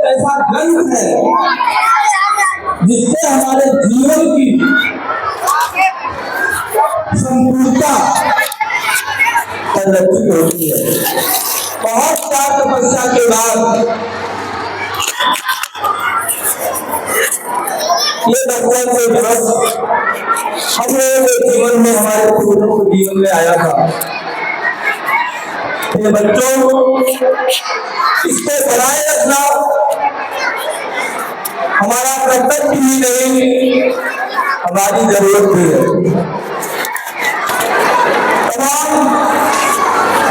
ऐसा ग्रंथ है जिससे हमारे जीवन की संपूर्णता परिलक्षित होती है। बहुत साल तपस्या के बाद ये भगवान से दिवस हम लोगों के जीवन में, हमारे पूर्वजों के जीवन में आया था। ये बच्चों, इसको बनाए रखना हमारा कर्तव्य ही नहीं, हमारी जरूरत भी है। तमाम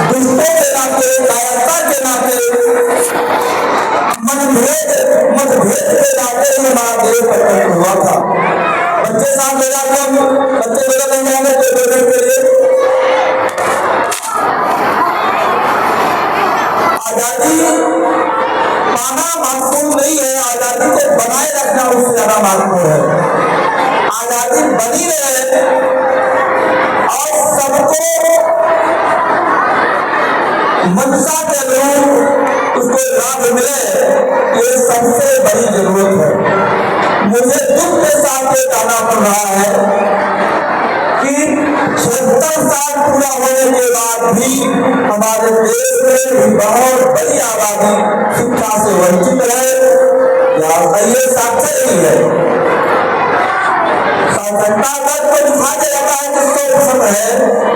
दुष्टों के नाते, कायरता के नाते, मतभेद के नाते हमारा देश प्रकट हुआ था। बच्चे साथ ले जाते हम, बच्चे मेरा नहीं आने के लिए आजादी पाना महत्वपूर्ण नहीं है, आजादी को बनाए रखना उससे ज्यादा महत्वपूर्ण है। आजादी बनी रहे और सबको मंशा के अनुरूप उसको लाभ मिले, ये सबसे बड़ी जरूरत है। मुझे दुख के साथ ये कहना पड़ रहा है कि 76 साल पूरा होने के बाद भी हमारे देश में बहुत बड़ी आबादी शिक्षा से वंचित है, या ये साक्षर नहीं है। साक्षरता दर को दिखाया जाता है कि 100% है,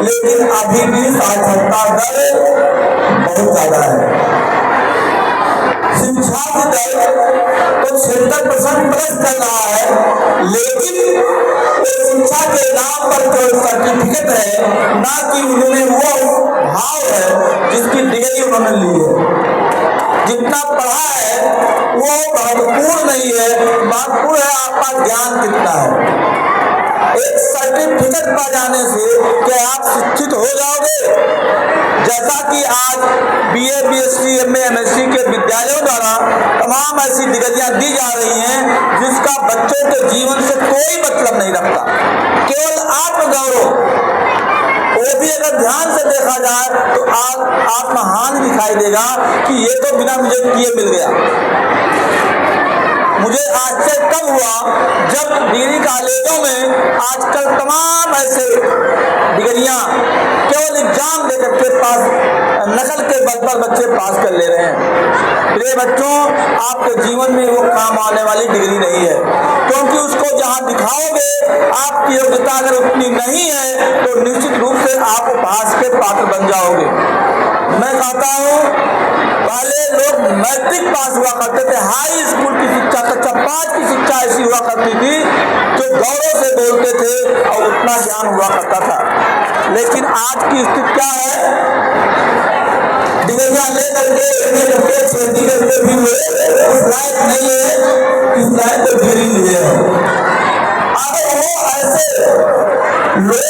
लेकिन अभी भी साक्षरता दर बहुत ज्यादा है। शिक्षा की दर तो 76% प्लस कर रहा है, लेकिन शिक्षा के नाम पर जो सर्टिफिकेट है, ना कि उन्होंने वो भाव है जिसकी डिग्री उन्होंने ली है। जितना पढ़ा है वो महत्वपूर्ण नहीं है, महत्वपूर्ण है आपका ज्ञान कितना है। एक सर्टिफिकेट पा जाने से क्या आप शिक्षित हो जाओगे? जैसा कि आज BA, BSc, MA, MSc के विद्यालयों द्वारा तमाम ऐसी डिग्रियां दी जा रही हैं जिसका बच्चों के जीवन से कोई मतलब नहीं रखता, केवल आत्मगौरव। वो भी अगर ध्यान से देखा जाए तो आत्महान दिखाई देगा कि ये तो बिना मुझे किए मिल गया। मुझे आश्चर्य तब हुआ जब डिग्री कॉलेजों में आजकल तमाम ऐसे डिग्रियां केवल एग्जाम देकर के पास, नकल के बल पर बच्चे पास कर ले रहे हैं। प्रिय बच्चों, आपके जीवन में वो काम आने वाली डिग्री नहीं है, क्योंकि उसको जहां दिखाओगे आपकी योग्यता अगर उतनी नहीं है तो निश्चित रूप से आप उपहास के पात्र बन जाओगे। मैं कहता हूँ पहले लोग मैट्रिक पास हुआ करते थे, हाई स्कूल की शिक्षा, कक्षा 5 की शिक्षा ऐसी हुआ करती थी जो गौरव से बोलते थे और उतना ज्ञान हुआ करता था। लेकिन आज की स्थिति क्या है? डिग्रियां लेकर के खेती करके भी उस लायक नहीं है, इस लायक तो डिग्री लिए है। अगर वो ऐसे लोग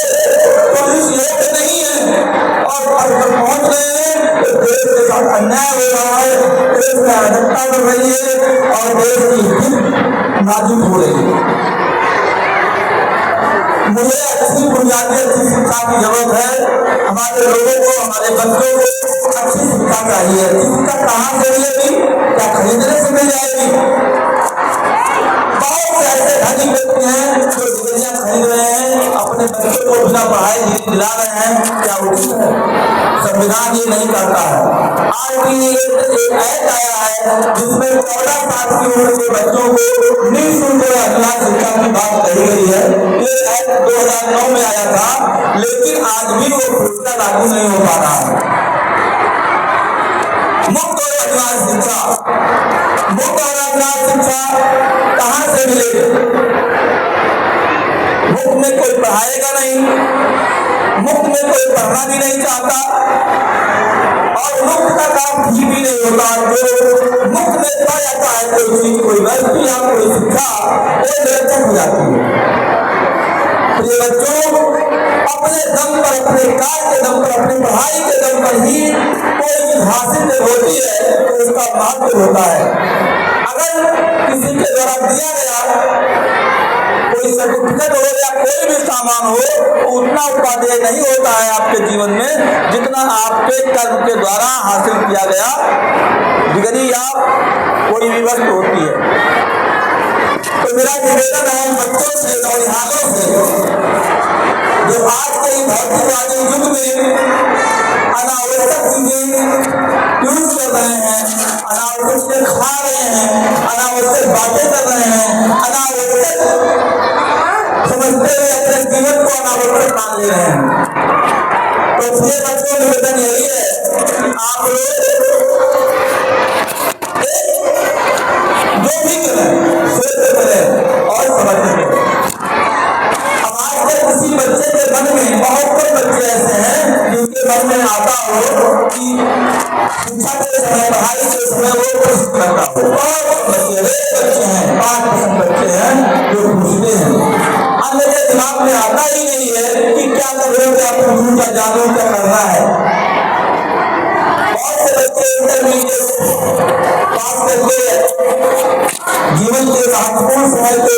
पुलिस लोग नहीं है और पहुंच गए हैं तो देश के साथ अन्याय हो रहा है, देश में अराजकता बढ़ रही है और देश की हित नाजुक हो रही है। मुझे अच्छी बुनियादी अच्छी शिक्षा की जरूरत है। हमारे लोगों को, हमारे बच्चों को अच्छी शिक्षा चाहिए। शिक्षा कहाँ से मिलेगी? क्या खरीदने से मिल जाएगी? बहुत से ऐसे धनी व्यक्ति हैं जो डिग्रियां खरीद रहे हैं, अपने बच्चों को बिना पढ़ाई दिला रहे हैं। क्या उचित है? संविधान ये नहीं करता है। आज भी एक ऐड आया है जिसमें 14 साल की उम्र के बच्चों को निःशुल्क शिक्षा की बात कही गई है। ये ऐड 2009 में आया था, लेकिन आज भी वो पूर्णतः लागू नहीं हो पा रहा है। मुफ्त और अधिकार शिक्षा, मुफ्त और अधिकार शिक्षा कहाँ से मिलेगी? मुफ्त में कोई पढ़ाएगा नहीं, मुफ्त में कोई पढ़ना भी नहीं चाहता और मुफ्त का काम ठीक भी नहीं होता। जो मुफ्त में पढ़ा जाता है कोई चीज, कोई वस्तु या कोई शिक्षा, वो निरर्थक हो जाती है। प्रिय बच्चों, अपने दम पर, अपने कार्य के दम पर, अपनी पढ़ाई के दम पर ही कोई चीज हासिल होती है तो उसका महत्व होता है। अगर किसी के द्वारा दिया गया कोई सर्टिफिकेट हो या कोई भी सामान हो उतना उपादेय नहीं होता है आपके जीवन में जितना आपके कर्म के द्वारा हासिल किया गया डिग्री या कोई भी वस्तु होती है। तो मेरा निवेदन है बच्चों से, नौनिहालों से, जो आज के भौतिकवादी युग में अनावश्यक चीजें यूज कर रहे हैं, अनावश्यक चीजें खा रहे हैं, अनावश्यक बातें कर रहे हैं, अनावश्यक समझते हुए अपने जीवन को अनावश्यक मान ले रहे हैं। तो इसलिए बच्चों निवेदन यही है कि आप लोग जो भी करें सोच करें और समझ करें। अब आज के किसी बच्चे के मन में, बहुत से बच्चे ऐसे हैं जिनके मन में आता हो कि शिक्षा के समय, पढ़ाई के समय वो कुछ करता हो। बहुत बच्चे हैं, 5% बच्चे हैं जो पूछते हैं, अन्य के दिमाग में आता ही नहीं है कि क्या करोगे, क्या पूछूं, क्या जानूं, क्या करना है। बहुत से बच्चे इंटरमीडिएट पास करके जीवन के महत्वपूर्ण समय को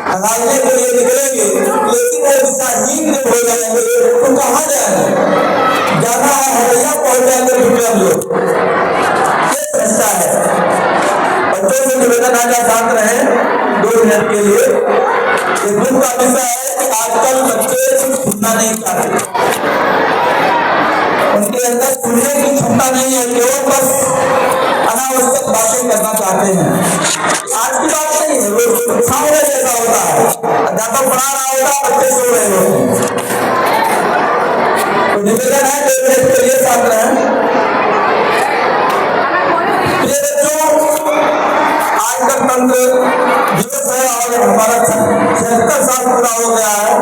हटाने के लिए निकलेंगे, लेकिन वो दिशाहीन जब हो जाएंगे तो कहाँ जाएंगे? जाना है हरिया, पहुंच जाएंगे विक्रम लोग। ये समस्या है। बच्चों से निवेदन आजा शांत रहे 2 मिनट के लिए। ये दुख का विषय है कि आजकल बच्चे सुनना नहीं चाहते, उनके अंदर सुनने की क्षमता नहीं है, केवल बस अनावश्यक बातें करना चाहते हैं। आज की बात नहीं है, वो सामने जैसा होता है, अध्यापक पढ़ा रहा होता है, बच्चे सो रहे होते हैं। तो निवेदन है 2 मिनट के लिए शांत रहें। प्रिय बच्चों, आज गणतंत्र दिवस है और हमारा 76 साल पूरा हो गया है।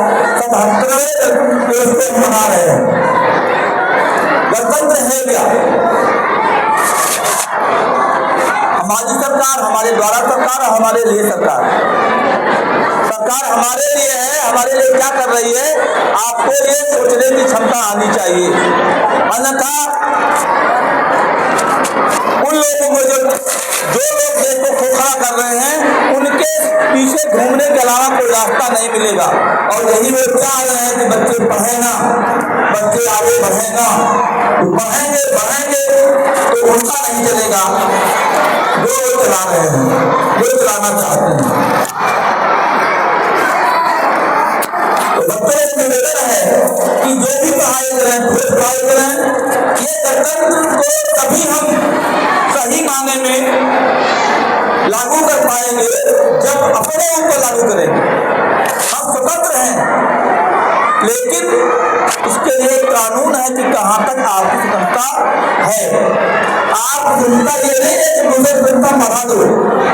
77वें दिवस को मना रहे हैं। गणतंत्र है क्या? हमारी सरकार, हमारे द्वारा सरकार, हमारे लिए सरकार। सरकार हमारे लिए है, हमारे लिए क्या कर रही है आपको ये सोचने की क्षमता आनी चाहिए। अन्यथा उन लोगों को जो लोग देश को खोखला कर रहे हैं उनके पीछे घूमने के अलावा कोई रास्ता नहीं मिलेगा। और यही वो चाह रहे हैं कि बच्चे पढ़े ना, बच्चे आगे बढ़े ना। बढ़ेंगे तो उनका नहीं चलेगा जो चला रहे हैं, जो चलाना चाहते हैं। तो बच्चों से निवेदन है कि जो भी पढ़ाई करें, खुद पढ़ाई करें। ये गणतंत्र को तभी हम सही मायने में लागू कर पाएंगे जब अपने ऊपर लागू करेंगे। हम स्वतंत्र हैं, लेकिन इसके लिए कानून है कि कहाँ तक आपकी स्वतंत्रता है। आप स्वतंत्रता ये नहीं है कि मुझे स्वतंत्रता बढ़ा दो।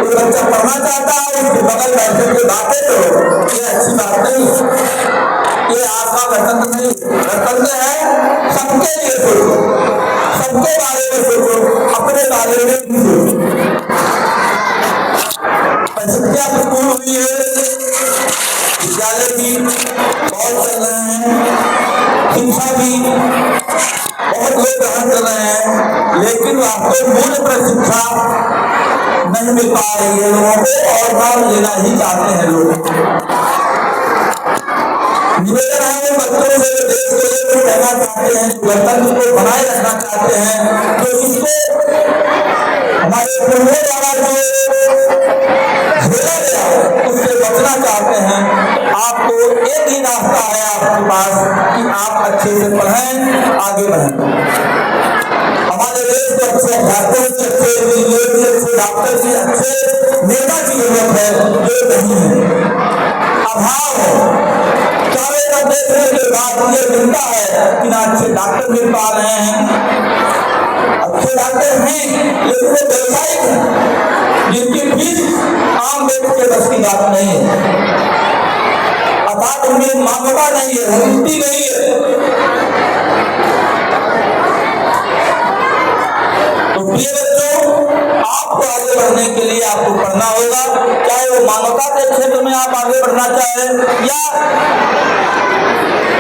कोई बच्चा पढ़ना चाहता है, उसके बगल बैठे के बातें करो, ये अच्छी बात नहीं। ये आपका गणतंत्र नहीं। गणतंत्र है सबके लिए सोचो, सबके बारे में सोचो, अपने बारे में नहीं सोचो। शिक्षा स्कूल हुई है, विद्यालय भी बहुत चल रहे हैं, शिक्षा भी बहुत लोग ग्रहण कर रहे हैं, लेकिन वास्तव मूल्य पर शिक्षा नहीं मिल पा रही है लोगों को, और नाम लेना ही चाहते हैं लोग। निवेदन है बच्चों से, देश को ये कहना चाहते हैं, गणतंत्र को बनाए रखना चाहते हैं, तो इसको हमारे पूर्वजों द्वारा जो झेला गया उससे बचना चाहते हैं। आपको एक ही रास्ता है आपके पास कि आप अच्छे से पढ़ें, आगे बढ़ें। हमारे देश को अच्छे अध्यापक की, अच्छे इंजीनियर की, अच्छे डॉक्टर की, अच्छे नेता की जरूरत है, जो नहीं है। अभाव है। देखने के बाद ये मिलता है कि ना अच्छे डॉक्टर मिल पा रहे हैं। अच्छे डॉक्टर हैं लेकिन वो व्यवसायिक हैं, जिनकी फीस आम व्यक्ति के बस की बात नहीं है। अर्थात उनमें मान्यता नहीं है, उन्नति नहीं है। तो प्रिय बच्चों, आपको आगे बढ़ने के लिए आपको पढ़ना होगा, चाहे वो मानवता के क्षेत्र में आप आगे बढ़ना चाहें या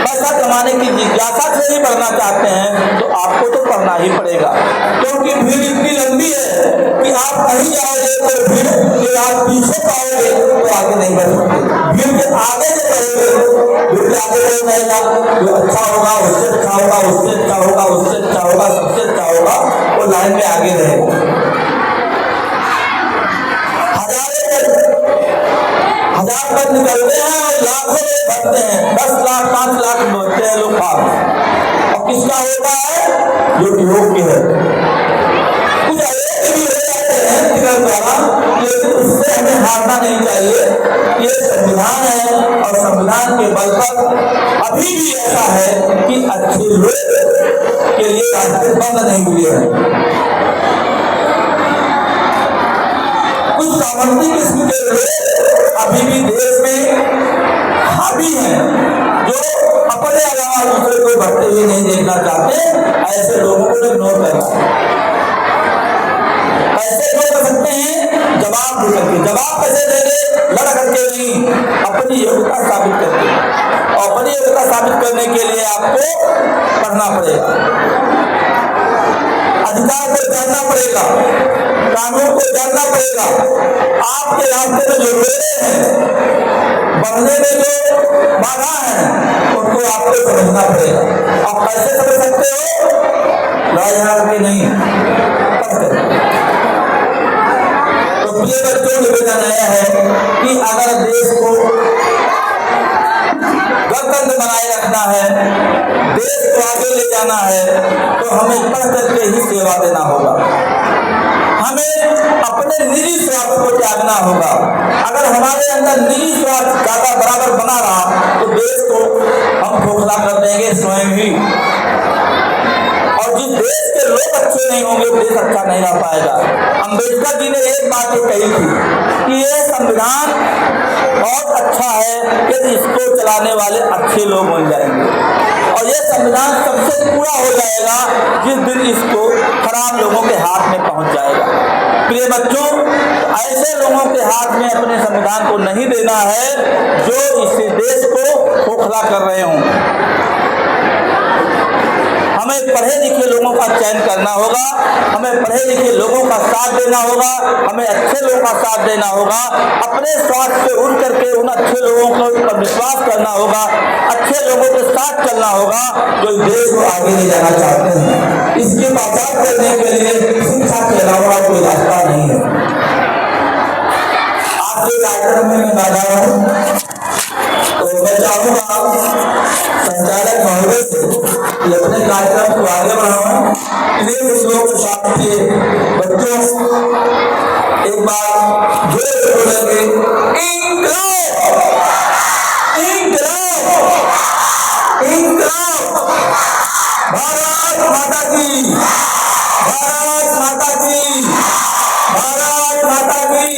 बस पैसा कमाने की जिज्ञासा से ही पढ़ना चाहते हैं तो आपको तो पढ़ना ही पड़ेगा, क्योंकि भीड़ इतनी लंबी है कि आप कहीं जाओगे तो भीड़ के आप पीछे पाओगे तो आगे नहीं बढ़ सकते। भीड़ के आगे से बढ़ोगे, भीड़ के आगे बढ़ रहेगा, जो अच्छा होगा उससे अच्छा होगा, उससे अच्छा होगा, उससे अच्छा होगा, सबसे अच्छा होगा, वो लाइन में आगे रहेगा। हजार पद निकलते हैं और लाखों लोग भरते हैं, 10 लाख 5 लाख भरते हैं लोग पास। और किसका होता है? जो योग्य है। कुछ अयोग्य भी हो जाते हैं निकल द्वारा, लेकिन उससे हमें हारना नहीं चाहिए। ये संविधान है और संविधान के बल पर अभी भी ऐसा है कि अच्छे लोग के लिए रास्ते बंद नहीं हुए हैं। कुछ सामंती किस्म के लोग अभी भी देश में हावी हैं, जो अपने अलावा दूसरे को बढ़ते हुए नहीं देखना चाहते। ऐसे लोगों को इग्नोर करना। ऐसे लोग कर सकते हैं जवाब दे करके। जवाब कैसे देंगे? लड़ करके नहीं, अपनी योग्यता साबित करके। और अपनी योग्यता साबित करने के लिए आपको पढ़ना पड़ेगा, अधिकार को जानना पड़ेगा, कानून को जानना पड़ेगा। आपके रास्ते में जो मेरे हैं, बढ़ने में जो बाधा है, उनको आपको समझना पड़ेगा। आप कैसे समझ सकते हो? राजहार के नहीं पढ़ते। तो प्रिय बच्चों, निवेदन आया है कि अगर देश को गणतंत्र बनाए रखना है, देश को आगे ले जाना है, तो हमें पढ़ करके ही सेवा देना होगा। हमें अपने निजी स्वार्थ को त्यागना होगा। अगर हमारे अंदर निजी स्वार्थ ज्यादा बराबर बना रहा तो देश को हम खोखला कर देंगे स्वयं ही। और जिस देश के लोग अच्छे नहीं होंगे, देश अच्छा नहीं रह पाएगा। अम्बेडकर जी ने एक बात ये कही थी कि ये संविधान बहुत अच्छा है यदि इसको चलाने वाले अच्छे लोग बन जाएंगे, और ये संविधान सबसे पूरा हो जाएगा जिस दिन इसको खराब लोगों के हाथ में पहुंच जाएगा। प्रिय बच्चों, ऐसे लोगों के हाथ में अपने संविधान को नहीं देना है जो इस देश को खोखला कर रहे हों। हमें पढ़े लिखे लोगों का चयन करना होगा, हमें पढ़े लिखे लोगों का साथ देना होगा, हमें अच्छे लोगों का साथ देना होगा। अपने स्वार्थ से उड़ करके उन अच्छे लोगों पर विश्वास करना होगा, अच्छे लोगों के साथ चलना होगा जो देश को आगे ले जाना चाहते हैं। इसकी पहचान करने के लिए शिक्षा के अलावा कोई रास्ता नहीं है। आज के कार्यक्रम में मैं बैठा हूँ तो मैं चाहूँगा संचालक महोदय से कि अपने कार्यक्रम को आगे बढ़ाएं। इन्हीं विषयों के साथ के बच्चों एक बार जोर से बोलेंगे, इंकलाब, इंकलाब, इंकलाब। भारत माता की, भारत माता की, भारत माता की।